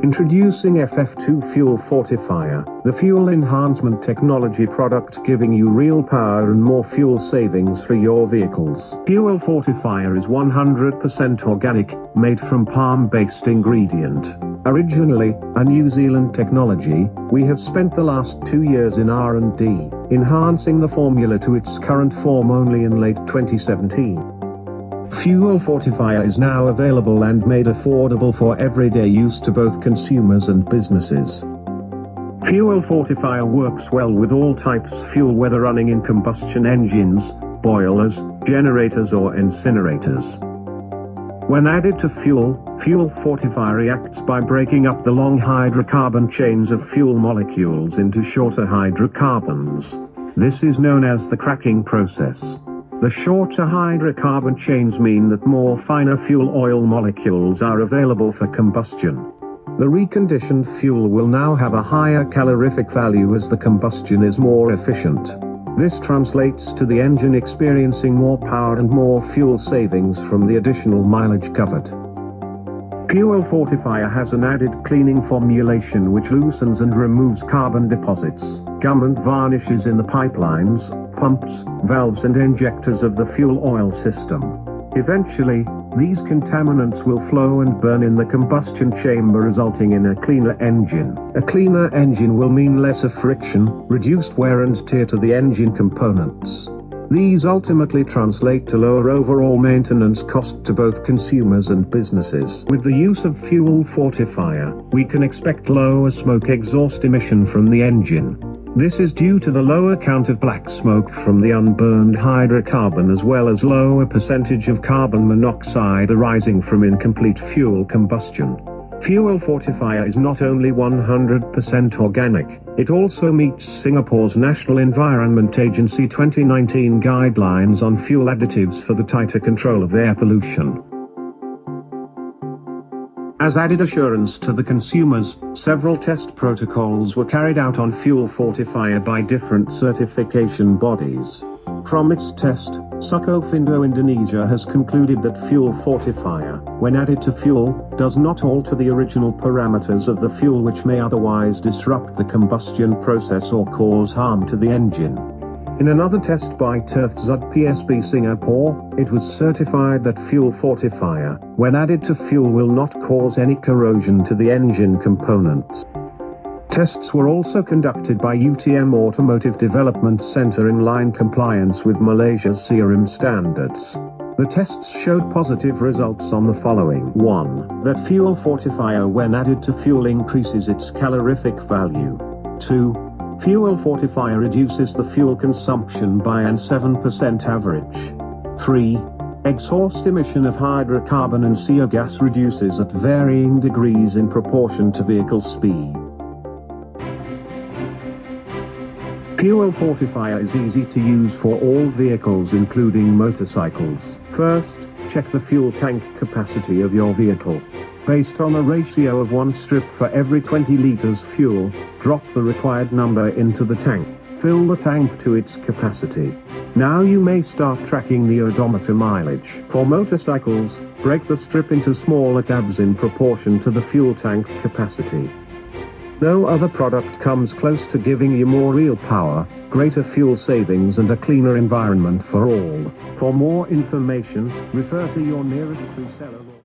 Introducing FF2 Fuel Fortifier, the fuel enhancement technology product giving you real power and more fuel savings for your vehicles. Fuel Fortifier is 100% organic, made from palm-based ingredient. Originally a New Zealand technology, we have spent the last 2 years in R&D, enhancing the formula to its current form only in late 2017. Fuel Fortifier is now available and made affordable for everyday use to both consumers and businesses. Fuel Fortifier works well with all types of fuel, whether running in combustion engines, boilers, generators or incinerators. When added to fuel, Fuel Fortifier reacts by breaking up the long hydrocarbon chains of fuel molecules into shorter hydrocarbons. This is known as the cracking process. The shorter hydrocarbon chains mean that more finer fuel oil molecules are available for combustion. The reconditioned fuel will now have a higher calorific value as the combustion is more efficient. This translates to the engine experiencing more power and more fuel savings from the additional mileage covered. Fuel Fortifier has an added cleaning formulation which loosens and removes carbon deposits, gum and varnishes in the pipelines, pumps, valves and injectors of the fuel oil system. Eventually, these contaminants will flow and burn in the combustion chamber, resulting in a cleaner engine. A cleaner engine will mean less of friction, reduced wear and tear to the engine components. These ultimately translate to lower overall maintenance cost to both consumers and businesses. With the use of Fuel Fortifier, we can expect lower smoke exhaust emission from the engine. This is due to the lower count of black smoke from the unburned hydrocarbon, as well as lower percentage of carbon monoxide arising from incomplete fuel combustion. Fuel Fortifier is not only 100% organic, it also meets Singapore's National Environment Agency 2019 guidelines on fuel additives for the tighter control of air pollution. As added assurance to the consumers, several test protocols were carried out on Fuel Fortifier by different certification bodies. From its test, Sukofindo Indonesia has concluded that Fuel Fortifier, when added to fuel, does not alter the original parameters of the fuel, which may otherwise disrupt the combustion process or cause harm to the engine. In another test by TÜV PSB Singapore, it was certified that Fuel Fortifier, when added to fuel, will not cause any corrosion to the engine components. Tests were also conducted by UTM Automotive Development Center in line compliance with Malaysia's CRM standards. The tests showed positive results on the following. 1. That Fuel Fortifier when added to fuel increases its calorific value. 2. Fuel Fortifier reduces the fuel consumption by an 7% average. 3. Exhaust emission of hydrocarbon and CO gas reduces at varying degrees in proportion to vehicle speed. Fuel Fortifier is easy to use for all vehicles including motorcycles. First, check the fuel tank capacity of your vehicle. Based on a ratio of 1 strip for every 20 liters fuel, drop the required number into the tank. Fill the tank to its capacity. Now you may start tracking the odometer mileage. For motorcycles, break the strip into smaller tabs in proportion to the fuel tank capacity. No other product comes close to giving you more real power, greater fuel savings and a cleaner environment for all. For more information, refer to your nearest reseller.